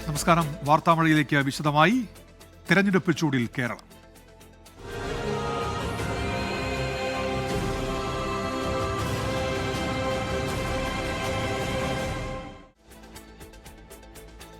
നമസ്കാരം. വാർത്താമഴയിലേക്ക് വിശദമായി. തെരഞ്ഞെടുപ്പ് ചൂടിൽ കേരളം.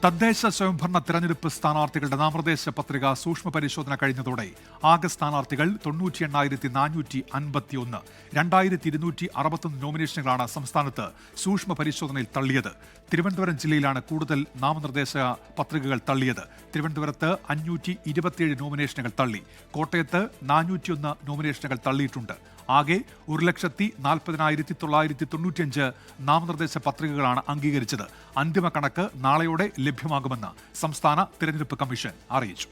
തദ്ദേശ സ്വയംഭരണ തെരഞ്ഞെടുപ്പ് സ്ഥാനാർത്ഥികളുടെ നാമനിർദ്ദേശ പത്രിക സൂക്ഷ്മ പരിശോധന കഴിഞ്ഞതോടെ ആകെ സ്ഥാനാർത്ഥികൾ 98,451. 2,261 നോമിനേഷനുകളാണ് സംസ്ഥാനത്ത് സൂക്ഷ്മ പരിശോധനയിൽ തള്ളിയത്. തിരുവനന്തപുരം ജില്ലയിലാണ് കൂടുതൽ നാമനിർദ്ദേശ പത്രികകൾ തള്ളിയത്. തിരുവനന്തപുരത്ത് 527 നോമിനേഷനുകൾ തള്ളി. കോട്ടയത്ത് 401 നോമിനേഷനുകൾ തള്ളിയിട്ടുണ്ട്. ആകെ 1,40,995 നാമനിർദ്ദേശ പത്രികകളാണ് അംഗീകരിച്ചത്. അന്തിമ കണക്ക് നാളെയോടെ ലഭ്യമാകുമെന്ന് സംസ്ഥാന തിരഞ്ഞെടുപ്പ് കമ്മീഷൻ അറിയിച്ചു.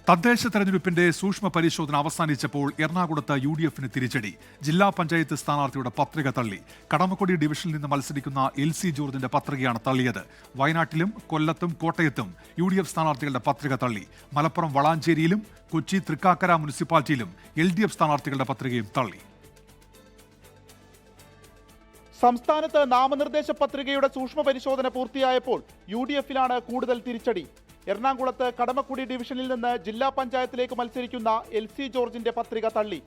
തദ്ദേശ തെരഞ്ഞെടുപ്പിന്റെ സൂക്ഷ്മ പരിശോധന അവസാനിച്ചപ്പോൾ എറണാകുളത്ത് UDFന് തിരിച്ചടി. ജില്ലാ പഞ്ചായത്ത് സ്ഥാനാർത്ഥിയുടെ പത്രിക തള്ളി. കടമക്കുടി ഡിവിഷനിൽ നിന്ന് മത്സരിക്കുന്ന LC ജോർജിന്റെ പത്രികയാണ് തള്ളിയത്. വയനാട്ടിലും കൊല്ലത്തും കോട്ടയത്തും UDF സ്ഥാനാർത്ഥികളുടെ പത്രിക തള്ളി. മലപ്പുറം വളാഞ്ചേരിയിലും കൊച്ചി തൃക്കാക്കര മുനിസിപ്പാലിറ്റിയിലും LDF സ്ഥാനാർത്ഥികളുടെ പത്രികയും തള്ളി. സംസ്ഥാനത്ത് നാമനിർദ്ദേശ പത്രികയുടെ സൂക്ഷ്മ പരിശോധന പൂർത്തിയായപ്പോൾ UDFിലാണ് കൂടുതൽ തിരിച്ചടി. എറണാകുളത്ത് കടമക്കുടി ഡിവിഷനിൽ നിന്ന് ജില്ലാ പഞ്ചായത്തിലേക്ക് മത്സരിക്കുന്ന LC ജോർജിന്റെ പത്രിക തള്ളി.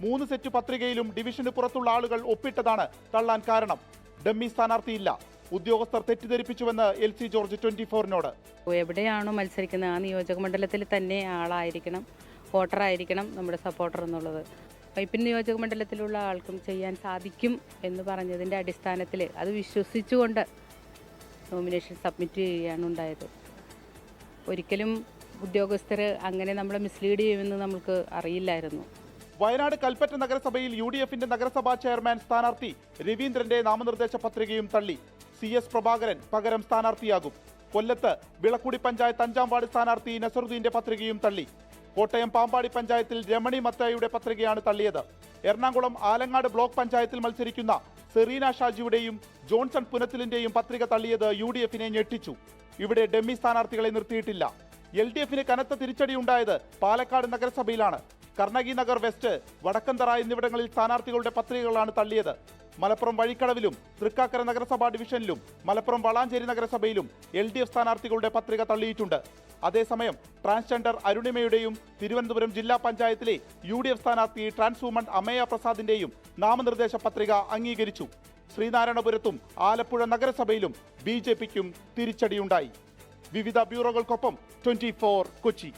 3 സെറ്റ് പത്രികയിലും ഡിവിഷന് പുറത്തുള്ള ആളുകൾ ഒപ്പിട്ടതാണ് തള്ളാൻ കാരണം. ഡമ്മി സ്ഥാനാർത്ഥിയില്ല. ഉദ്യോഗസ്ഥർ തെറ്റിദ്ധരിപ്പിച്ചുവെന്ന് LC ജോർജ് 24നോട്. എവിടെയാണോ മത്സരിക്കുന്നത് ആ നിയോജക മണ്ഡലത്തിൽ തന്നെ ആളായിരിക്കണം, വോട്ടറായിരിക്കണം നമ്മുടെ സപ്പോർട്ടർ എന്നുള്ളത്. വൈപ്പിൻ നിയോജക മണ്ഡലത്തിലുള്ള ആൾക്കും ചെയ്യാൻ സാധിക്കും എന്ന് പറഞ്ഞതിൻ്റെ അടിസ്ഥാനത്തിൽ അത് വിശ്വസിച്ചുകൊണ്ട് നോമിനേഷൻ സബ്മിറ്റ് ചെയ്യുകയാണ് ഉണ്ടായത്. ഒരിക്കലും ഉദ്യോഗസ്ഥർ അങ്ങനെ നമ്മളെ മിസ്ലീഡ് ചെയ്യുമെന്ന് നമുക്ക് അറിയില്ലായിരുന്നു. വയനാട് കൽപ്പറ്റ നഗരസഭയിൽ UDFന്റെ നഗരസഭാ ചെയർമാൻ സ്ഥാനാർത്ഥി രവീന്ദ്രന്റെ നാമനിർദ്ദേശ പത്രികയും തള്ളി. CS പ്രഭാകരൻ പകരം സ്ഥാനാർത്ഥിയാകും. കൊല്ലത്ത് വിളക്കുടി പഞ്ചായത്ത് 5ാം വാർഡ് സ്ഥാനാർത്ഥി നസറുദ്ദീന്റെ പത്രികയും തള്ളി. കോട്ടയം പാമ്പാടി പഞ്ചായത്തിൽ രമണി മത്തയുടെ പത്രികയാണ് തള്ളിയത്. എറണാകുളം ആലങ്ങാട് ബ്ലോക്ക് പഞ്ചായത്തിൽ മത്സരിക്കുന്ന സെറീന ഷാജിയുടെയും ജോൺസൺ പുനത്തിലിന്റെയും പത്രിക തള്ളിയത് UDFനെ ഞെട്ടിച്ചു. ഇവിടെ ഡമ്മി സ്ഥാനാർത്ഥികളെ നിർത്തിയിട്ടില്ല. LDFന് കനത്ത തിരിച്ചടിയുണ്ടായത് പാലക്കാട് നഗരസഭയിലാണ്. കർണകി നഗർ വെസ്റ്റ്, വടക്കന്തറ എന്നിവിടങ്ങളിൽ സ്ഥാനാർത്ഥികളുടെ പത്രികകളാണ് തള്ളിയത്. മലപ്പുറം വഴിക്കടവിലും തൃക്കാക്കര നഗരസഭാ ഡിവിഷനിലും മലപ്പുറം വളാഞ്ചേരി നഗരസഭയിലും LDF സ്ഥാനാർത്ഥികളുടെ പത്രിക തള്ളിയിട്ടുണ്ട്. അതേസമയം ട്രാൻസ്ജെൻഡർ അരുണിമയുടെയും തിരുവനന്തപുരം ജില്ലാ പഞ്ചായത്തിലെ UDF സ്ഥാനാർത്ഥി ട്രാൻസ് വുമൺ അമേയ പ്രസാദിന്റെയും നാമനിർദ്ദേശ പത്രിക അംഗീകരിച്ചു. ശ്രീനാരായണപുരത്തും ആലപ്പുഴ നഗരസഭയിലും BJPക്കും തിരിച്ചടിയുണ്ടായി. വിവിധ ബ്യൂറോകൾക്കൊപ്പം 24 കൊച്ചി.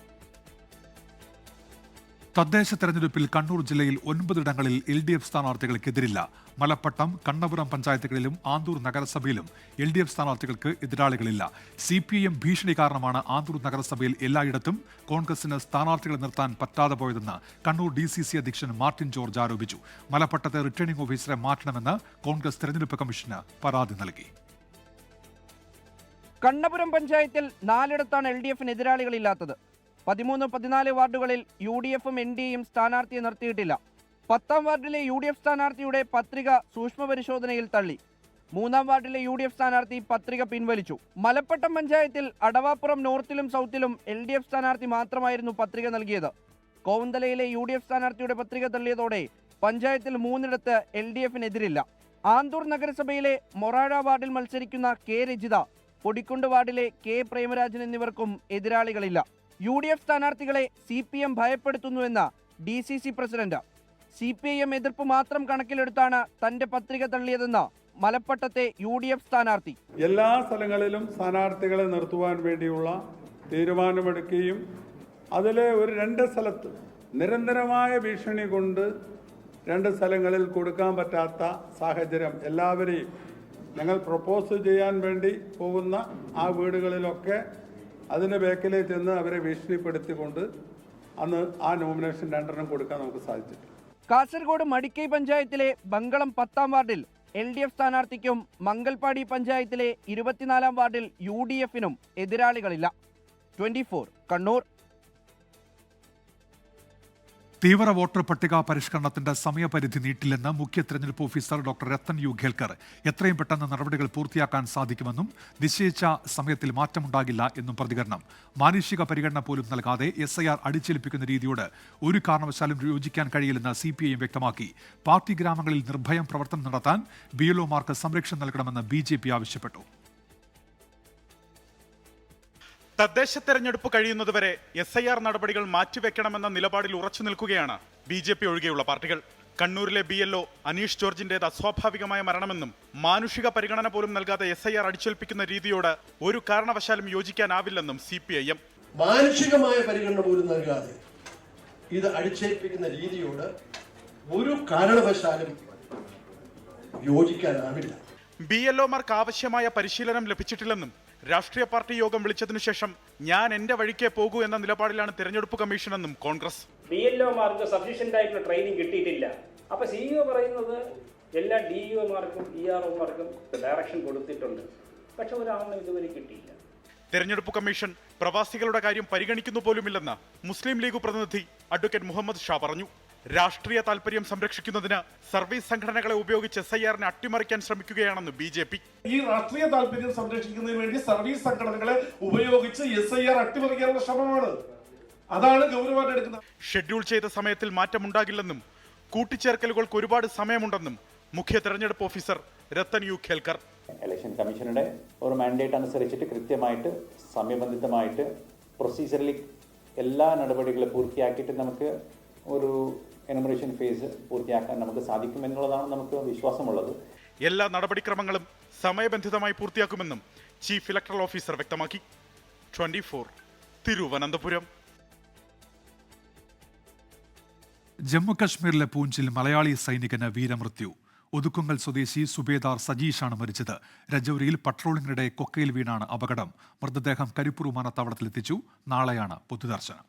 തദ്ദേശ തെരഞ്ഞെടുപ്പിൽ കണ്ണൂർ ജില്ലയിൽ 9 ഇടങ്ങളിൽ LDF സ്ഥാനാർത്ഥികൾക്കെതിരില്ല. മലപ്പട്ടം, കണ്ണപുരം പഞ്ചായത്തുകളിലും ആന്തൂർ നഗരസഭയിലും LDF സ്ഥാനാർത്ഥികൾക്ക് എതിരാളികളില്ല. CPIM ഭീഷണി കാരണമാണ് ആന്തൂർ നഗരസഭയിൽ എല്ലായിടത്തും കോൺഗ്രസിന് സ്ഥാനാർത്ഥികളെ നിർത്താൻ പറ്റാതെ പോയതെന്ന് കണ്ണൂർ DCC അധ്യക്ഷൻ മാർട്ടിൻ ജോർജ് ആരോപിച്ചു. മലപ്പട്ടത്തെ റിട്ടേണിംഗ് ഓഫീസറെ മാറ്റണമെന്ന് കോൺഗ്രസ് തെരഞ്ഞെടുപ്പ് കമ്മീഷന് പരാതി നൽകി. കണ്ണപുരം പഞ്ചായത്തിൽ 4ഇടത്താണ് LDFന് എതിരാളികളില്ലാത്തത്. 13-14 വാർഡുകളിൽ UDFും NDയും സ്ഥാനാർത്ഥിയെ നിർത്തിയിട്ടില്ല. 10ാം വാർഡിലെ UDF സ്ഥാനാർത്ഥിയുടെ പത്രിക സൂക്ഷ്മ പരിശോധനയിൽ തള്ളി. 3ാം വാർഡിലെ UDF സ്ഥാനാർത്ഥി പത്രിക പിൻവലിച്ചു. മലപ്പട്ടം പഞ്ചായത്തിൽ അടവാപ്പുറം നോർത്തിലും സൗത്തിലും LDF സ്ഥാനാർത്ഥി മാത്രമായിരുന്നു പത്രിക നൽകിയത്. കോവന്തലയിലെ UDF സ്ഥാനാർത്ഥിയുടെ പത്രിക തള്ളിയതോടെ പഞ്ചായത്തിൽ 3ഇടത്ത് LDFനെതിരില്ല. ആന്തൂർ നഗരസഭയിലെ മൊറാഴ വാർഡിൽ മത്സരിക്കുന്ന K രജിത, പൊടിക്കുണ്ട് വാർഡിലെ K പ്രേമരാജൻ എന്നിവർക്കും എതിരാളികളില്ല. UDF സ്ഥാനാർത്ഥികളെ CPM ഭയപ്പെടുത്തുന്നുവെന്ന DCC പ്രസിഡന്റ്. CPIM എതിർപ്പ് മാത്രം കണക്കിലെടുത്താണ് തന്റെ പത്രിക തള്ളിയതെന്ന് മലപ്പട്ടത്തെ UDF സ്ഥാനാർത്ഥി. എല്ലാ സ്ഥലങ്ങളിലും സ്ഥാനാർത്ഥികളെ നിർത്തുവാൻ വേണ്ടിയുള്ള തീരുമാനമെടുക്കുകയും അതിലെ ഒരു 2 സ്ഥലത്ത് നിരന്തരമായ ഭീഷണി കൊണ്ട് 2 സ്ഥലങ്ങളിൽ കൊടുക്കാൻ പറ്റാത്ത സാഹചര്യം എല്ലാവരെയും ഞങ്ങൾ പ്രപ്പോസ് ചെയ്യാൻ വേണ്ടി പോകുന്ന ആ വീടുകളിലൊക്കെ അതിൻ്റെ ബാക്കിലേക്ക് ചെന്ന് അവരെ ഭീഷണിപ്പെടുത്തിക്കൊണ്ട് അന്ന് ആ നോമിനേഷൻ 2 കൊടുക്കാൻ നമുക്ക് സാധിച്ചിട്ടുണ്ട്. കാസർഗോഡ് മടിക്കൈ പഞ്ചായത്തിലെ ബങ്കളം 10ാം വാർഡിൽ LDF സ്ഥാനാർത്ഥിക്കും മംഗൽപാടി പഞ്ചായത്തിലെ 24ാം വാർഡിൽ UDFനും എതിരാളികളില്ല. 24 കണ്ണൂർ. തീവ്ര വോട്ടർ പട്ടിക പരിഷ്കരണത്തിന്റെ സമയപരിധി നീട്ടില്ലെന്ന് മുഖ്യ തെരഞ്ഞെടുപ്പ് officer doctor Ratan U Kelkar. എത്രയും പെട്ടെന്ന് നടപടികൾ പൂർത്തിയാക്കാൻ സാധിക്കുമെന്നും നിശ്ചയിച്ച സമയത്തിൽ മാറ്റമുണ്ടാകില്ല എന്നും പ്രതികരണം. മാനുഷിക പരിഗണന പോലും നൽകാതെ SIR അടിച്ചേൽപ്പിക്കുന്ന രീതിയോട് ഒരു കാരണവശാലും യോജിക്കാൻ കഴിയില്ലെന്ന് CPIM വ്യക്തമാക്കി. പാർട്ടി ഗ്രാമങ്ങളിൽ നിർഭയം പ്രവർത്തനം നടത്താൻ BLOമാർക്ക് സംരക്ഷണം നൽകണമെന്ന് BJP ആവശ്യപ്പെട്ടു. തദ്ദേശ തെരഞ്ഞെടുപ്പ് കഴിയുന്നതുവരെ SIR നടപടികൾ മാറ്റിവെക്കണമെന്ന നിലപാടിൽ ഉറച്ചു നിൽക്കുകയാണ് BJP ഒഴികെയുള്ള പാർട്ടികൾ. കണ്ണൂരിലെ BLO അനീഷ് ജോർജിന്റേത് അസ്വാഭാവികമായ മരണമെന്നും മാനുഷിക പരിഗണന പോലും നൽകാതെ SIR അടിച്ചേൽപ്പിക്കുന്ന രീതിയോട് ഒരു കാരണവശാലും യോജിക്കാനാവില്ലെന്നും CPIM. മാനുഷികമായ പരിഗണന പോലും നൽകാതെ ഇത് അടിച്ചേൽപ്പിക്കുന്ന രീതിയോട് ഒരു കാരണവശാലും യോജിക്കാനാവില്ല. BLOമാർക്ക് ആവശ്യമായ പരിശീലനം ലഭിച്ചിട്ടില്ലെന്നും രാഷ്ട്രീയ പാർട്ടി യോഗം വിളിച്ചതിനു ശേഷം ഞാൻ എന്റെ വഴിക്കേ പോകൂ എന്ന നിലപാടിലാണ് തെരഞ്ഞെടുപ്പ് കമ്മീഷനെന്നും കോൺഗ്രസ്. BLOമാർക്ക് സഫീഷ്യന്റ് ആയിട്ടുള്ള ട്രെയിനിങ് കിട്ടിയിട്ടില്ല. അപ്പൊ CEO പറയുന്നത് എല്ലാ DEOമാർക്കും EROമാർക്കും ഡയറക്ഷൻ കൊടുത്തിട്ടുണ്ട്. പക്ഷെ ഒരാളിനും ഇതുവരെ കിട്ടിയില്ല. തെരഞ്ഞെടുപ്പ് കമ്മീഷൻ പ്രവാസികളുടെ കാര്യം പരിഗണിക്കുന്നു പോലുമില്ലെന്ന് മുസ്ലിം ലീഗ് പ്രതിനിധി അഡ്വക്കേറ്റ് മുഹമ്മദ് ഷാ പറഞ്ഞു. രാഷ്ട്രീയ താൽപര്യം സംരക്ഷിക്കുന്നതിന് സർവീസ് സംഘടനകളെ ഉപയോഗിച്ച് SIRനെ അട്ടിമറിക്കാൻ ശ്രമിക്കുകയാണെന്ന് BJP. ഈ രാഷ്ട്രീയ താൽപര്യം സംരക്ഷിക്കുന്നതിന് വേണ്ടി സർവീസ് സംഘടനകളെ ഉപയോഗിച്ച് SIR അട്ടിമറിക്കാനുള്ള ശ്രമമാണ്. അതാണ് ഗൗരവമായിട്ട് എടുക്കുന്നത്. ഷെഡ്യൂൾ ചെയ്ത സമയത്തിൽ മാറ്റമുണ്ടാകില്ലെന്നും കൂട്ടിച്ചേർക്കലുകൾക്ക് ഒരുപാട് സമയമുണ്ടെന്നും മുഖ്യ തെരഞ്ഞെടുപ്പ് officer Rathan U Kelkar. Election കമ്മീഷനുടെ ഒരു മാൻഡേറ്റ് അനുസരിച്ചിട്ട് കൃത്യമായിട്ട് സമയബന്ധിതമായിട്ട് പ്രൊസീജിയറിൽ എല്ലാ നടപടികളും പൂർത്തിയാക്കിയിട്ട് നമുക്ക് ഒരു എനുമറേഷൻ ഫേസ് പൂർത്തിയാക്കാൻ നമുക്ക് സാധിക്കുമെന്നുള്ളതാണ് നമുക്ക് വിശ്വാസമുള്ളത്. എല്ലാ നടപടിക്രമങ്ങളും സമയബന്ധിതമായി പൂർത്തിയാക്കുമെന്നും ചീഫ് ഇലക്ടറൽ ഓഫീസർ വ്യക്തമാക്കി. 24 തിരുവനന്തപുരം. ജമ്മുകശ്മീരിലെ പൂഞ്ചിൽ മലയാളി സൈനികന് വീരമൃത്യു. ഒതുക്കുങ്ങൽ സ്വദേശി സുബേദാർ സജീഷാണ് മരിച്ചത്. രജൌരിയിൽ പട്രോളിംഗിനിടെ കൊക്കയിൽ വീണാണ് അപകടം. മൃതദേഹം കരിപ്പൂർ വിമാനത്താവളത്തിലെത്തിച്ചു. നാളെയാണ് പൊതുദർശനം.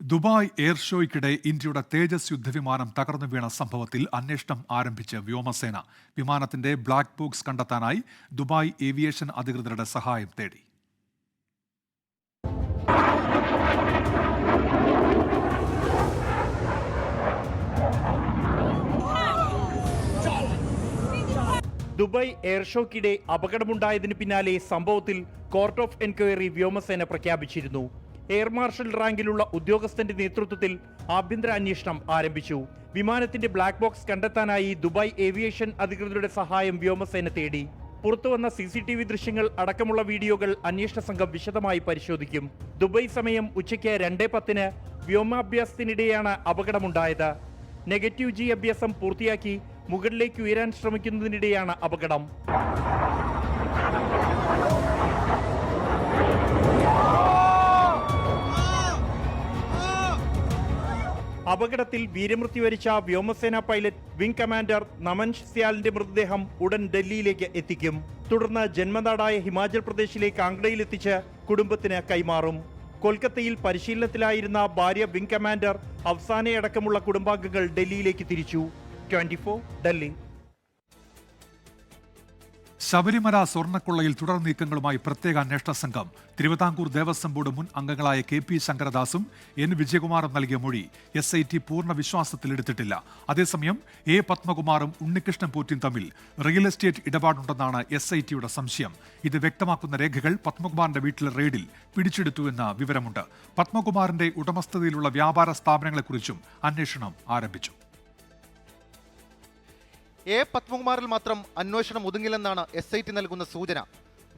ദുബായ് എയർ ഷോയ്ക്കിടെ ഇന്ത്യയുടെ തേജസ് യുദ്ധവിമാനം തകർന്നു വീണ സംഭവത്തിൽ അന്വേഷണം ആരംഭിച്ച് വ്യോമസേന. വിമാനത്തിന്റെ ബ്ലാക്ക് ബോക്സ് കണ്ടെത്താനായി ദുബായ് ഏവിയേഷൻ അധികൃതരുടെ സഹായം തേടി. ദുബായ് എയർ ഷോയ്ക്കിടെ അപകടമുണ്ടായതിന് പിന്നാലെ സംഭവത്തിൽ കോർട്ട് ഓഫ് എൻക്വയറി വ്യോമസേന പ്രഖ്യാപിച്ചിരുന്നു. എയർ മാർഷൽ റാങ്കിലുള്ള ഉദ്യോഗസ്ഥന്റെ നേതൃത്വത്തിൽ ആഭ്യന്തര അന്വേഷണം ആരംഭിച്ചു. വിമാനത്തിന്റെ ബ്ലാക്ക് ബോക്സ് കണ്ടെത്താനായി ദുബായ് ഏവിയേഷൻ അധികൃതരുടെ സഹായം വ്യോമസേന തേടി. പുറത്തുവന്ന CCTV ദൃശ്യങ്ങൾ അടക്കമുള്ള വീഡിയോകൾ അന്വേഷണ സംഘം വിശദമായി പരിശോധിക്കും. ദുബായ് സമയം ഉച്ചയ്ക്ക് 2:10 വ്യോമാഭ്യാസത്തിനിടെയാണ് അപകടമുണ്ടായത്. നെഗറ്റീവ് G അഭ്യാസം പൂർത്തിയാക്കി മുകളിലേക്ക് ഉയരാൻ ശ്രമിക്കുന്നതിനിടെയാണ് അപകടം. അപകടത്തിൽ വീരമൃത്യു വരിച്ച വ്യോമസേന പൈലറ്റ് വിംഗ് കമാൻഡർ നമൻ സ്യാലിന്റെ മൃതദേഹം ഉടൻ ഡൽഹിയിലേക്ക് എത്തിക്കും. തുടർന്ന് ജന്മനാടായ ഹിമാചൽ പ്രദേശിലെ കാംഗ്രയിലെത്തിച്ച് കുടുംബത്തിന് കൈമാറും. കൊൽക്കത്തയിൽ പരിശീലനത്തിലായിരുന്ന ഭാര്യ വിംഗ് കമാൻഡർ അഫ്സാനയടക്കമുള്ള കുടുംബാംഗങ്ങൾ ഡൽഹിയിലേക്ക് തിരിച്ചു. 24 ഡൽഹി. ശബരിമല സ്വർണ്ണക്കൊള്ളയിൽ തുടർ നീക്കങ്ങളുമായി പ്രത്യേക അന്വേഷണ സംഘം. തിരുവിതാംകൂർ ദേവസ്വം ബോർഡ് മുൻ അംഗങ്ങളായ KP ശങ്കരദാസും N വിജയകുമാറും നൽകിയ മൊഴി SIT പൂർണ്ണ വിശ്വാസത്തിലെടുത്തിട്ടില്ല. അതേസമയം A പത്മകുമാറും ഉണ്ണികൃഷ്ണൻ പോറ്റിയും തമ്മിൽ റിയൽ എസ്റ്റേറ്റ് ഇടപാടുണ്ടെന്നാണ് SITയുടെ സംശയം. ഇത് വ്യക്തമാക്കുന്ന രേഖകൾ പത്മകുമാറിന്റെ വീട്ടിലെ റെയ്ഡിൽ പിടിച്ചെടുത്തുവെന്ന വിവരമുണ്ട്. പത്മകുമാറിന്റെ ഉടമസ്ഥതയിലുള്ള വ്യാപാര സ്ഥാപനങ്ങളെക്കുറിച്ചും അന്വേഷണം ആരംഭിച്ചു. A പത്മകുമാറിൽ മാത്രം അന്വേഷണം ഒതുങ്ങില്ലെന്നാണ് SIT നൽകുന്ന സൂചന.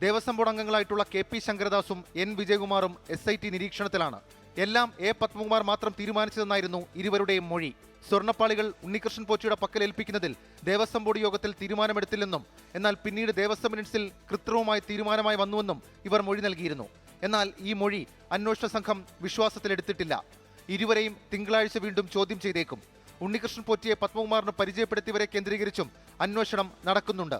ദേവസ്വം ബോർഡ് അംഗങ്ങളായിട്ടുള്ള KP ശങ്കരദാസും N വിജയകുമാറും SIT നിരീക്ഷണത്തിലാണ്. എല്ലാം A പത്മകുമാർ മാത്രം തീരുമാനിച്ചതെന്നായിരുന്നു ഇരുവരുടെയും മൊഴി. സ്വർണ്ണപ്പാളികൾ ഉണ്ണികൃഷ്ണൻ പോറ്റിയുടെ പക്കൽ ഏൽപ്പിക്കുന്നതിൽ ദേവസ്വം ബോർഡ് യോഗത്തിൽ തീരുമാനമെടുത്തില്ലെന്നും എന്നാൽ പിന്നീട് ദേവസ്വം മിനിറ്റ്സിൽ കൃത്രിമമായി തീരുമാനമായി വന്നുവെന്നും ഇവർ മൊഴി നൽകിയിരുന്നു. എന്നാൽ ഈ മൊഴി അന്വേഷണ സംഘം വിശ്വാസത്തിലെടുത്തിട്ടില്ല. ഇരുവരെയും തിങ്കളാഴ്ച വീണ്ടും ചോദ്യം ചെയ്തേക്കും. ഉണ്ണികൃഷ്ണൻ പോറ്റിയെ പത്മകുമാറിന് പരിചയപ്പെടുത്തിയവരെ കേന്ദ്രീകരിച്ചും അന്വേഷണം നടക്കുന്നുണ്ട്.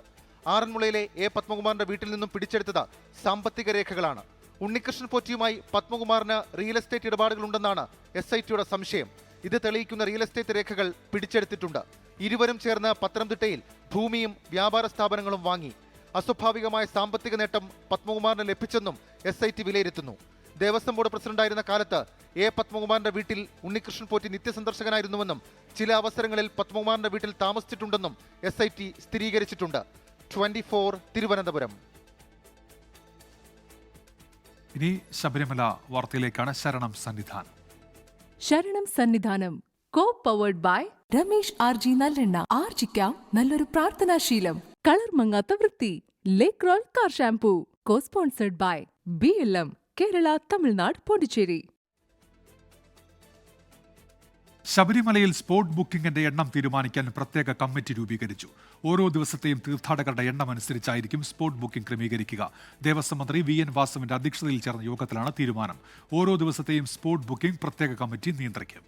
ആറന്മുളയിലെ A പത്മകുമാറിന്റെ വീട്ടിൽ നിന്നും പിടിച്ചെടുത്തത് സാമ്പത്തിക രേഖകളാണ്. ഉണ്ണികൃഷ്ണൻ പോറ്റിയുമായി പത്മകുമാറിന് റിയൽ എസ്റ്റേറ്റ് ഇടപാടുകളുണ്ടെന്നാണ് SITയുടെ സംശയം. ഇത് തെളിയിക്കുന്ന റിയൽ എസ്റ്റേറ്റ് രേഖകൾ പിടിച്ചെടുത്തിട്ടുണ്ട്. ഇരുവരും ചേർന്ന് പത്തനംതിട്ടയിൽ ഭൂമിയും വ്യാപാര സ്ഥാപനങ്ങളും വാങ്ങി. അസ്വാഭാവികമായ സാമ്പത്തിക നേട്ടം പത്മകുമാറിന് ലഭിച്ചെന്നും SIT വിലയിരുത്തുന്നു. ദേവസ്വം ബോർഡ് പ്രസിഡന്റായിരുന്ന കാലത്ത് എ പത്മകുമാറിന്റെ വീട്ടിൽ ഉണ്ണികൃഷ്ണൻ പോറ്റി നിത്യസന്ദർശകനായിരുന്നുവെന്നും ചില അവസരങ്ങളിൽ പത്മകുമാറിന്റെ വീട്ടിൽ താമസിച്ചിട്ടുണ്ടെന്നും SIT സ്ഥിരീകരിച്ചിട്ടുണ്ട്. 24 തിരുവനന്തപുരം. ഇനി ശബരിമല വാർത്തയിലേക്കാണ്. ശരണം സന്നിധാനം പവേർഡ് ബൈ രമേശ് RG നല്ലെണ്ണ. ആർജിക്കാം നല്ലൊരു പ്രാർത്ഥനാശീലം. കളർ മങ്ങാത്ത വൃത്തി. Lake roll car shampoo. Sponsored by BLM Kerala, Tamil Nadu, Pondicherry. ശബരിമലയിൽ സ്പോട്ട് ബുക്കിംഗിന്റെ എണ്ണം തീരുമാനിക്കാൻ പ്രത്യേക കമ്മിറ്റി രൂപീകരിച്ചു. ഓരോ ദിവസത്തെയും തീർത്ഥാടകരുടെ എണ്ണം അനുസരിച്ചായിരിക്കും സ്പോട്ട് ബുക്കിംഗ് ക്രമീകരിക്കുക. ദേവസ്വം മന്ത്രി VN വാസവന്റെ അധ്യക്ഷതയിൽ ചേർന്ന യോഗത്തിലാണ് തീരുമാനം. ഓരോ ദിവസത്തെയും സ്പോട്ട് ബുക്കിംഗ് പ്രത്യേക കമ്മിറ്റി നിയന്ത്രിക്കും.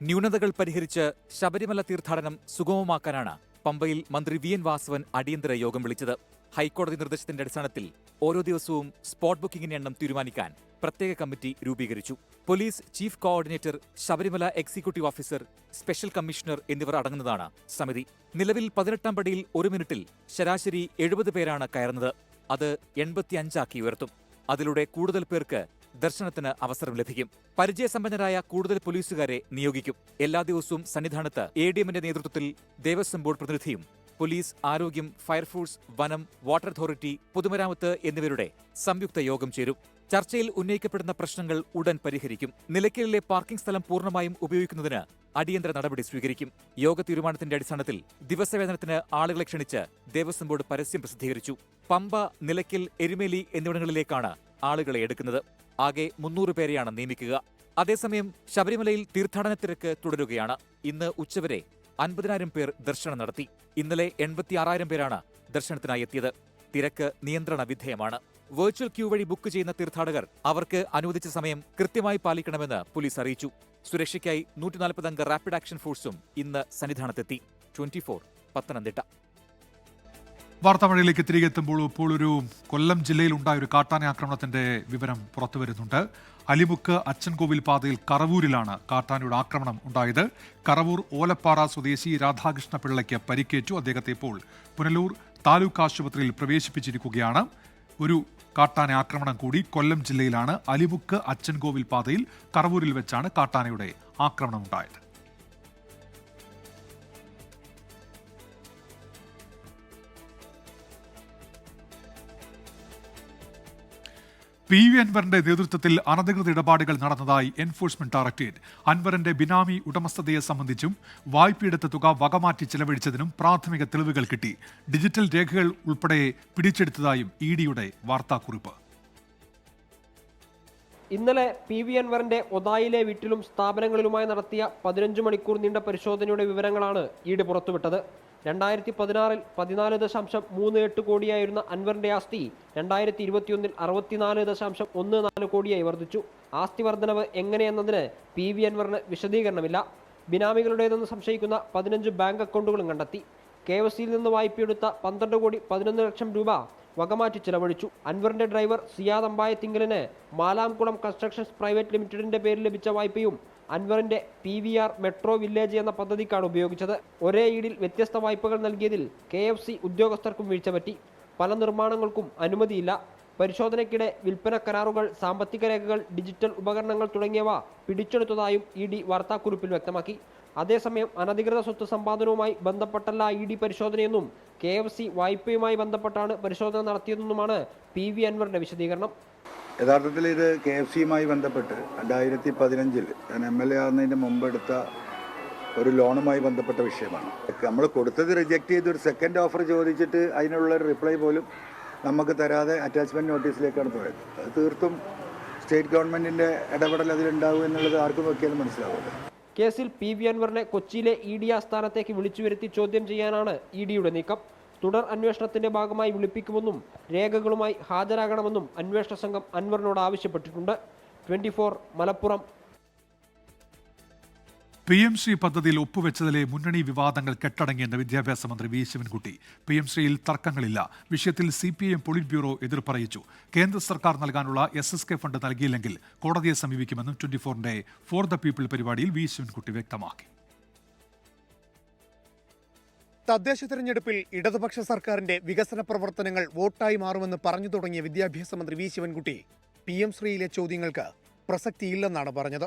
ന്യൂനതകൾ പരിഹരിച്ച് ശബരിമല തീർത്ഥാടനം സുഗമമാക്കാനാണ് പമ്പയിൽ മന്ത്രി VN വാസവൻ അടിയന്തര യോഗം വിളിച്ചത്. ഹൈക്കോടതി നിർദ്ദേശത്തിന്റെ അടിസ്ഥാനത്തിൽ ഓരോ ദിവസവും സ്പോട്ട് ബുക്കിംഗിന്റെ എണ്ണം തീരുമാനിക്കാൻ പ്രത്യേക കമ്മിറ്റി രൂപീകരിച്ചു. Police chief coordinator, Sabarimala executive officer, special commissioner എന്നിവർ അടങ്ങുന്നതാണ് സമിതി. നിലവിൽ 18ാം പടിയിൽ 1 മിനിറ്റിൽ ശരാശരി 70 പേരാണ് കയറുന്നത്. അത് 85 ഉയർത്തും. അതിലൂടെ കൂടുതൽ പേർക്ക് ദർശനത്തിന് അവസരം ലഭിക്കും. പരിചയസമ്പന്നരായ കൂടുതൽ പോലീസുകാരെ നിയോഗിക്കും. എല്ലാ ദിവസവും സന്നിധാനത്ത് ADMന്റെ നേതൃത്വത്തിൽ ദേവസ്വം ബോർഡ് പ്രതിനിധിയും പോലീസ്, ആരോഗ്യം, ഫയർഫോഴ്സ്, വനം, വാട്ടർ അതോറിറ്റി, പൊതുമരാമത്ത് എന്നിവരുടെ സംയുക്ത യോഗം ചേരും. ചർച്ചയിൽ ഉന്നയിക്കപ്പെടുന്ന പ്രശ്നങ്ങൾ ഉടൻ പരിഹരിക്കും. നിലയ്ക്കലിലെ പാർക്കിംഗ് സ്ഥലം പൂർണ്ണമായും ഉപയോഗിക്കുന്നതിന് അടിയന്തര നടപടി സ്വീകരിക്കും. യോഗ തീരുമാനത്തിന്റെ അടിസ്ഥാനത്തിൽ ദിവസവേതനത്തിന് ആളുകളെ ക്ഷണിച്ച് ദേവസ്വം ബോർഡ് പരസ്യം പ്രസിദ്ധീകരിച്ചു. പമ്പ, നിലയ്ക്കൽ, എരുമേലി എന്നിവിടങ്ങളിലേക്കാണ് ആളുകളെ എടുക്കുന്നത്. ആകെ 300 പേരെയാണ് നിയമിക്കുക. അതേസമയം ശബരിമലയിൽ തീർത്ഥാടന തിരക്ക് തുടരുകയാണ്. ഇന്ന് ഉച്ചവരെ 50,000 പേർ ദർശനം നടത്തി. ഇന്നലെ 86,000 പേരാണ് ദർശനത്തിനായി എത്തിയത്. തിരക്ക് നിയന്ത്രണ വിധേയമാണ്. വെർച്വൽ ക്യൂ വഴി ബുക്ക് ചെയ്യുന്ന തീർത്ഥാടകർ അവർക്ക് അനുവദിച്ച സമയം കൃത്യമായി പാലിക്കണമെന്ന് പോലീസ് അറിയിച്ചു. സുരക്ഷയ്ക്കായി 140 അംഗ റാപ്പിഡ് ആക്ഷൻ ഫോഴ്സും ഇന്ന് സന്നിധാനത്തെത്തി. 24 പത്തനംതിട്ട. വാർത്താമഴയിലേക്ക് തിരികെ എത്തുമ്പോൾ ഇപ്പോൾ ഒരു കൊല്ലം ജില്ലയിൽ ഉണ്ടായ ഒരു കാട്ടാന ആക്രമണത്തിന്റെ വിവരം പുറത്തുവരുന്നുണ്ട്. അലിമുക്ക് അച്ചൻകോവിൽ പാതയിൽ കറവൂരിലാണ് കാട്ടാനയുടെ ആക്രമണം ഉണ്ടായത്. കറവൂർ ഓലപ്പാറ സ്വദേശി രാധാകൃഷ്ണ പിള്ളയ്ക്ക് പരിക്കേറ്റു. അദ്ദേഹത്തെ ഇപ്പോൾ പുനലൂർ താലൂക്ക് ആശുപത്രിയിൽ പ്രവേശിപ്പിച്ചിരിക്കുകയാണ്. ഒരു കാട്ടാന ആക്രമണം കൂടി കൊല്ലം ജില്ലയിലാണ്. അലിമുക്ക് അച്ചൻകോവിൽ പാതയിൽ കറവൂരിൽ വെച്ചാണ് കാട്ടാനയുടെ ആക്രമണം ഉണ്ടായത്. PV അൻവറിന്റെ നേതൃത്വത്തിൽ അനധികൃത ഇടപാടുകൾ നടന്നതായി എൻഫോഴ്സ്മെന്റ് ഡയറക്ടറേറ്റ്. അൻവറിന്റെ ബിനാമി ഉടമസ്ഥതയെ സംബന്ധിച്ചും വായ്പയെടുത്ത തുക വകമാറ്റി ചെലവഴിച്ചതിനും പ്രാഥമിക തെളിവുകൾ കിട്ടി. ഡിജിറ്റൽ രേഖകൾ ഉൾപ്പെടെ പിടിച്ചെടുത്തതായും EDയുടെ വാർത്താക്കുറിപ്പ്. ഇന്നലെ PV അൻവറിന്റെ ഒതായിലെ വീട്ടിലും സ്ഥാപനങ്ങളിലുമായി നടത്തിയ 15 മണിക്കൂർ നീണ്ട പരിശോധനയുടെ വിവരങ്ങളാണ് ED പുറത്തുവിട്ടത്. 2016-ൽ 14.38 കോടിയായിരുന്ന അൻവറിന്റെ ആസ്തി 2021-ൽ 64.14 കോടിയായി വർദ്ധിച്ചു. ആസ്തി വർധനവ് എങ്ങനെയെന്നതിന് PV അൻവറിന് വിശദീകരണമില്ല. ബിനാമികളുടേതെന്ന് സംശയിക്കുന്ന 15 ബാങ്ക് അക്കൗണ്ടുകളും കണ്ടെത്തി. KFCയിൽ നിന്ന് വായ്പയെടുത്ത 12.11 ലക്ഷം രൂപ വകമാറ്റി ചെലവഴിച്ചു. അൻവറിന്റെ ഡ്രൈവർ സിയാദ് അമ്പായത്തിങ്കലിന് മാലാംകുളം കൺസ്ട്രക്ഷൻസ് പ്രൈവറ്റ് ലിമിറ്റഡിന്റെ പേരിൽ ലഭിച്ച വായ്പയും അൻവറിന്റെ PVR മെട്രോ വില്ലേജ് എന്ന പദ്ധതിക്കാണ് ഉപയോഗിച്ചത്. ഒരേ ഈടിൽ വ്യത്യസ്ത വായ്പകൾ നൽകിയതിൽ KFC ഉദ്യോഗസ്ഥർക്കും വീഴ്ച പറ്റി. പല നിർമ്മാണങ്ങൾക്കും അനുമതിയില്ല. പരിശോധനയ്ക്കിടെ വിൽപ്പന കരാറുകൾ, സാമ്പത്തിക രേഖകൾ, ഡിജിറ്റൽ ഉപകരണങ്ങൾ തുടങ്ങിയവ പിടിച്ചെടുത്തതായും ED വാർത്താക്കുറിപ്പിൽ വ്യക്തമാക്കി. അതേസമയം അനധികൃത സ്വത്ത് സമ്പാദനവുമായി ബന്ധപ്പെട്ടല്ല ED പരിശോധനയെന്നും KFC വായ്പയുമായി ബന്ധപ്പെട്ടാണ് പരിശോധന നടത്തിയതെന്നുമാണ് PV അൻവറിന്റെ വിശദീകരണം. യഥാർത്ഥത്തിൽ ഇത് KFCയുമായി ബന്ധപ്പെട്ട് 2015-ൽ ഞാൻ MLA ആകുന്നതിന് മുമ്പ് എടുത്ത ഒരു ലോണുമായി ബന്ധപ്പെട്ട വിഷയമാണ്. നമ്മൾ കൊടുത്തത് റിജക്റ്റ് ചെയ്ത് ഒരു സെക്കൻഡ് ഓഫർ ചോദിച്ചിട്ട് അതിനുള്ള ഒരു റിപ്ലൈ പോലും നമുക്ക് തരാതെ അറ്റാച്ച്മെന്റ് നോട്ടീസിലേക്കാണ് പോയത്. അത് തീർത്തും സ്റ്റേറ്റ് ഗവൺമെന്റിന്റെ ഇടപെടൽ അതിലുണ്ടാവും എന്നുള്ളത് ആർക്കും നോക്കിയാലും മനസ്സിലാവുമല്ലോ. കേസിൽ PV അൻവറിനെ കൊച്ചിയിലെ ED ആസ്ഥാനത്തേക്ക് വിളിച്ചു വരുത്തി ചോദ്യം ചെയ്യാനാണ് EDയുടെ നീക്കം. തുടർ അന്വേഷണത്തിന്റെ ഭാഗമായി വിളിപ്പിക്കുമെന്നും രേഖകളുമായി ഹാജരാകണമെന്നും അന്വേഷണ സംഘം അൻവറിനോട് ആവശ്യപ്പെട്ടിട്ടുണ്ട്. 24 മലപ്പുറം. PMC പദ്ധതിയിൽ ഒപ്പുവെച്ചതിലെ മുന്നണി വിവാദങ്ങൾ കെട്ടടങ്ങിയെന്ന് വിദ്യാഭ്യാസ മന്ത്രി V ശിവൻകുട്ടി. PMCയിൽ തർക്കങ്ങളില്ല. വിഷയത്തിൽ CPIM പൊളിറ്റ് ബ്യൂറോ എതിർപ്പറിയിച്ചു. കേന്ദ്ര സർക്കാർ നൽകാനുള്ള SSK ഫണ്ട് നൽകിയില്ലെങ്കിൽ കോടതിയെ സമീപിക്കുമെന്നും 24ന്റെ ഫോർ ദ പീപ്പിൾ പരിപാടിയിൽ V ശിവൻകുട്ടി വ്യക്തമാക്കി. തദ്ദേശ തെരഞ്ഞെടുപ്പിൽ ഇടതുപക്ഷ സർക്കാരിന്റെ വികസന പ്രവർത്തനങ്ങൾ വോട്ടായി മാറുമെന്ന് പറഞ്ഞു തുടങ്ങിയ വിദ്യാഭ്യാസ മന്ത്രി വി ശിവൻകുട്ടി PM ശ്രീയിലെ ചോദ്യങ്ങൾക്ക് പ്രസക്തിയില്ലെന്നാണ് പറഞ്ഞത്.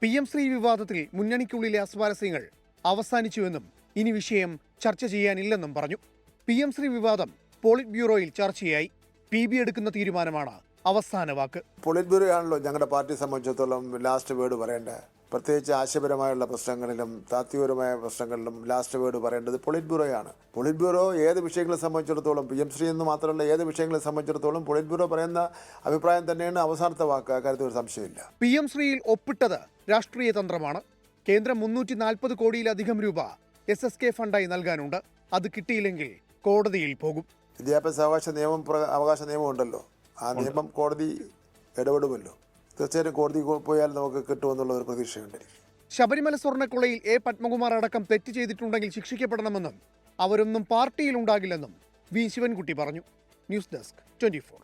PM ശ്രീ വിവാദത്തിൽ മുന്നണിക്കുള്ളിലെ അസ്വാരസ്യങ്ങൾ അവസാനിച്ചുവെന്നും ഇനി വിഷയം ചർച്ച ചെയ്യാനില്ലെന്നും പറഞ്ഞു. PM ശ്രീ വിവാദം പോളിറ്റ് ബ്യൂറോയിൽ ചർച്ചയായി. PB എടുക്കുന്ന തീരുമാനമാണ് അവസാന വാക്ക്. പോളിറ്റ് ബ്യൂറോ ആണല്ലോ ഞങ്ങളുടെ പാർട്ടിയെ സംബന്ധിച്ചിടത്തോളം ലാസ്റ്റ് വേർഡ് പറയേണ്ടത്. പ്രത്യേകിച്ച് ആശയപരമായുള്ള പ്രശ്നങ്ങളിലും താത്വികപരമായ പ്രശ്നങ്ങളിലും ലാസ്റ്റ് വേർഡ് പറയേണ്ടത് പോളിറ്റ് ബ്യൂറോയാണ്. പോളിറ്റ് ബ്യൂറോ ഏത് വിഷയങ്ങളെ സംബന്ധിച്ചിടത്തോളം PM ശ്രീ എന്ന് മാത്രമല്ല ഏത് വിഷയങ്ങളെ സംബന്ധിച്ചിടത്തോളം പോളിറ്റ് ബ്യൂറോ പറയുന്ന അഭിപ്രായം തന്നെയാണ് അവസാനത്തെ വാക്ക്. അക്കാര്യത്തിൽ ഒരു സംശയമില്ല. PM ശ്രീയിൽ ഒപ്പിട്ടത് രാഷ്ട്രീയ തന്ത്രമാണ്. കേന്ദ്രം 340 കോടിയിലധികം രൂപ SSK ഫണ്ടായി നൽകാനുണ്ട്. അത് കിട്ടിയില്ലെങ്കിൽ കോടതിയിൽ പോകും. വിദ്യാഭ്യാസ അവകാശ നിയമം ഉണ്ടല്ലോ, ആ നിയമം കോടതി ഇടപെടുമല്ലോ. തീർച്ചയായും കോടതി പോയാൽ നമുക്ക് കിട്ടുമെന്നുള്ള ഒരു പ്രതീക്ഷയുണ്ട്. ശബരിമല സ്വർണ്ണക്കൊള്ളയിൽ A. പത്മകുമാർ അടക്കം തെറ്റ് ചെയ്തിട്ടുണ്ടെങ്കിൽ ശിക്ഷിക്കപ്പെടണമെന്നും അവരൊന്നും പാർട്ടിയിലുണ്ടാകില്ലെന്നും വി ശിവൻകുട്ടി പറഞ്ഞു. News desk 24.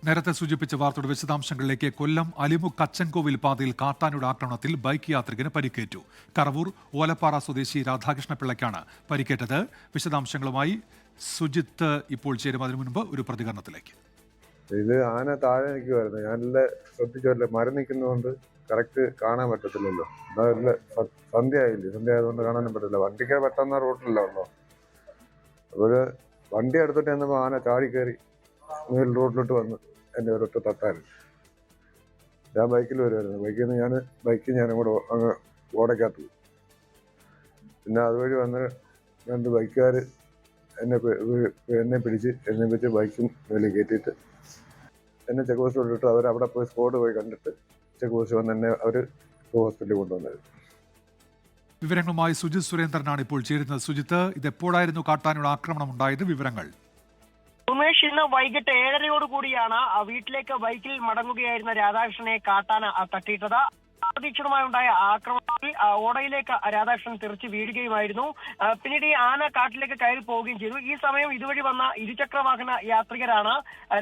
നേരത്തെ സൂചിപ്പിച്ച വാർത്തയുടെ വിശദാംശങ്ങളിലേക്ക്. കൊല്ലം അലിമുക്ക് അച്ചൻകോവിൽ പാതയിൽ കാട്ടാനയുടെ ആക്രമണത്തിൽ ബൈക്ക് യാത്രികന് പരിക്കേറ്റു. കറവൂർ ഓലപ്പാറ സ്വദേശി രാധാകൃഷ്ണ പിള്ളയ്ക്കാണ് പരിക്കേറ്റത്. വിശദാംശങ്ങളുമായി സുജിത്ത് ഇപ്പോൾ ചേരും. അതിനു മുൻപ് ഒരു പ്രതികരണത്തിലേക്ക്. ഇത് ആന താഴെ നിൽക്കുമായിരുന്നു. ഞാനല്ല ശ്രദ്ധിച്ചല്ലേ, മരം നിൽക്കുന്നതുകൊണ്ട് കറക്റ്റ് കാണാൻ പറ്റത്തില്ലല്ലോ. അതല്ല, സന്ധ്യ ആയില്ലേ, സന്ധ്യ ആയതുകൊണ്ട് കാണാനും പറ്റില്ല. വണ്ടിക്ക് പെട്ടെന്ന് റോട്ടിലല്ല ഉണ്ടോ. അപ്പോൾ വണ്ടി എടുത്തിട്ട് ചെന്നപ്പോൾ ആന ചാടി കയറി മേൽ റോഡിലോട്ട് വന്ന് എൻ്റെ ഒരൊറ്റ തട്ടായിരുന്നു. ഞാൻ ബൈക്കിൽ വരുമായിരുന്നു. ബൈക്കിൽ നിന്ന് ഞാനും കൂടെ അങ്ങ് ഓടയ്ക്കകത്ത് പോയി. പിന്നെ അതുവഴി വന്ന് 2 ബൈക്കുകാർ എന്നെ പിടിച്ച് ബൈക്കും മേലിൽ കയറ്റിയിട്ട് എന്നെ ചെക്ക് പോസ്റ്റ് കൊണ്ടിട്ട് അവരവിടെ പോയി സ്പോട്ട് പോയി കണ്ടിട്ട് ചെക്ക് പോസ്റ്റ് വന്ന് എന്നെ അവർ ഹോസ്പിറ്റലിൽ കൊണ്ടുവന്നത്. വിവരങ്ങളുമായി സുജിത് സുരേന്ദ്രനാണ് ഇപ്പോൾ ചേരുന്നത്. സുജിത്ത്, ഇതെപ്പോഴായിരുന്നു കാട്ടാനയുടെ ആക്രമണം ഉണ്ടായത്? വിവരങ്ങൾ. ഉമേഷ്, ഇന്ന് വൈകിട്ട് 7:30 കൂടിയാണ് വീട്ടിലേക്ക് ബൈക്കിൽ മടങ്ങുകയായിരുന്ന രാധാകൃഷ്ണനെ കാട്ടാന തട്ടിയിട്ടത്. അപ്രതീക്ഷിതമായി ഉണ്ടായ ആക്രമണത്തിൽ ഓടയിലേക്ക് രാധാകൃഷ്ണൻ തെറിച്ച് വീഴുകയുമായിരുന്നു. പിന്നീട് ഈ ആന കാട്ടിലേക്ക് കയറി പോവുകയും ചെയ്തു. ഈ സമയം ഇതുവഴി വന്ന ഇരുചക്ര വാഹന യാത്രികരാണ്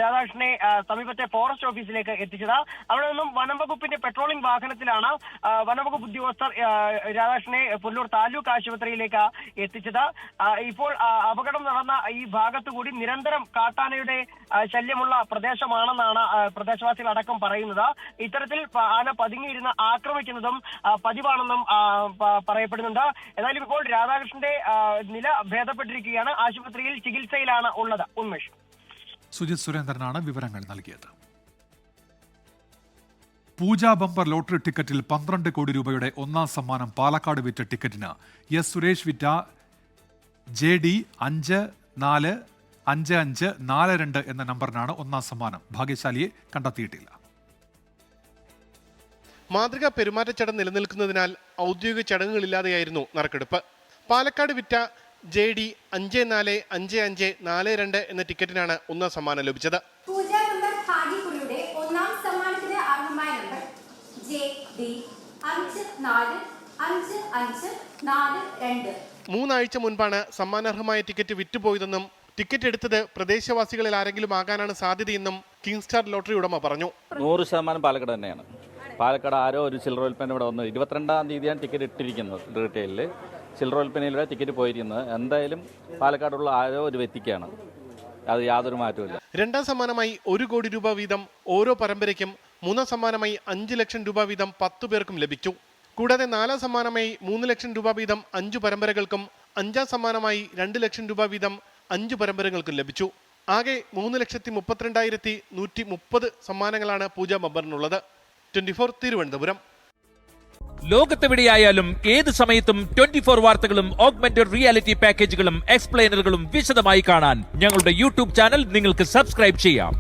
രാധാകൃഷ്ണനെ സമീപത്തെ ഫോറസ്റ്റ് ഓഫീസിലേക്ക് എത്തിച്ചത്. അവിടെ നിന്നും വനം വകുപ്പിന്റെ പെട്രോളിംഗ് വാഹനത്തിലാണ് വനംവകുപ്പ് ഉദ്യോഗസ്ഥർ രാധാകൃഷ്ണനെ പുല്ലൂർ താലൂക്ക് ആശുപത്രിയിലേക്ക് എത്തിച്ചത്. ഇപ്പോൾ അപകടം നടന്ന ഈ ഭാഗത്തുകൂടി നിരന്തരം കാട്ടാനയുടെ ശല്യമുള്ള പ്രദേശമാണെന്നാണ് പ്രദേശവാസികൾ അടക്കം പറയുന്നത്. ഇത്തരത്തിൽ ആന പതുങ്ങിയിരുന്ന ആക്രമിക്കുന്നതും പതിവാണെന്നും പറയപ്പെടുന്നുണ്ട്. ഏതായാലും ഇപ്പോൾ രാധാകൃഷ്ണന്റെ നില ഭേദപ്പെട്ടിരിക്കുകയാണ്. ആശുപത്രിയിൽ ചികിത്സയിലാണ് ഉള്ളത്. ഉന്മേഷ്. സുജിത് സുരേന്ദ്രനാണ് വിവരങ്ങൾ നൽകിയത്. പൂജ ബമ്പർ ലോട്ടറി ടിക്കറ്റിൽ 12 കോടി രൂപയുടെ ഒന്നാം സമ്മാനം പാലക്കാട് വിറ്റ ടിക്കറ്റിന് എസ് സുരേഷ് വിറ്റ JD 545542 എന്ന നമ്പറിനാണ് ഒന്നാം സമ്മാനം. ഭാഗ്യശാലിയെ കണ്ടെത്തിയിട്ടില്ല. മാതൃകാ പെരുമാറ്റച്ചടം നിലനിൽക്കുന്നതിനാൽ ഔദ്യോഗിക ചടങ്ങുകളില്ലാതെയായിരുന്നു നറുക്കെടുപ്പ്. പാലക്കാട് വിറ്റ JD 545542 എന്ന ടിക്കറ്റിനാണ് ഒന്നാം സമ്മാനം ലഭിച്ചത്. ഒന്നാം സമ്മാനത്തിന് അർഹമായ നമ്പർ JD 545542. 3 ആഴ്ച മുൻപാണ് സമ്മാനാർഹമായ ടിക്കറ്റ് വിറ്റുപോയതെന്നും ടിക്കറ്റ് എടുത്തത് പ്രദേശവാസികളിൽ ആരെങ്കിലും ആകാനാണ് സാധ്യതയെന്നും കിങ് സ്റ്റാർ ലോട്ടറി ഉടമ പറഞ്ഞു. 100% പാലക്കാട് തന്നെയാണ്. പാലക്കാട് ആരോ ഒരു ചില്ലറ വിൽപ്പന ഇവിടെ വന്നു. 22-ാം തീയതിയാണ് ടിക്കറ്റ് ഇട്ടിരിക്കുന്നത്. റീറ്റെയിലിൽ ചില്ലറ വിൽപ്പനയിലൂടെ ടിക്കറ്റ് പോയിരിക്കുന്നത്. എന്തായാലും പാലക്കാടുള്ള ആരോ ഒരു വ്യക്തിക്കാണ്. അത് യാതൊരു മാറ്റമില്ല. 2ാം സമ്മാനമായി 1 കോടി രൂപ വീതം ഓരോ പരമ്പരയ്ക്കും, 3ാം സമ്മാനമായി 5 ലക്ഷം രൂപ വീതം 10 പേർക്കും ലഭിച്ചു. കൂടാതെ 4ാം സമ്മാനമായി 3 ലക്ഷം രൂപ വീതം 5 പരമ്പരകൾക്കും, 5ാം സമ്മാനമായി 2 ലക്ഷം രൂപ വീതം 5 പരമ്പരകൾക്കും ലഭിച്ചു. ആകെ 3,32,130 സമ്മാനങ്ങളാണ് പൂജ ബമ്പറിനുള്ളത്. 24 തിരുവനന്തപുരം. ലോകത്തെവിടെയായാലും ഏത് സമയത്തും 24 വാർത്തകളും ഓഗ്മെന്റഡ് റിയാലിറ്റി പാക്കേജുകളും എക്സ്പ്ലെയിനറുകളും വിശദമായി കാണാൻ ഞങ്ങളുടെ യൂട്യൂബ് ചാനൽ നിങ്ങൾക്ക് സബ്സ്ക്രൈബ് ചെയ്യാം.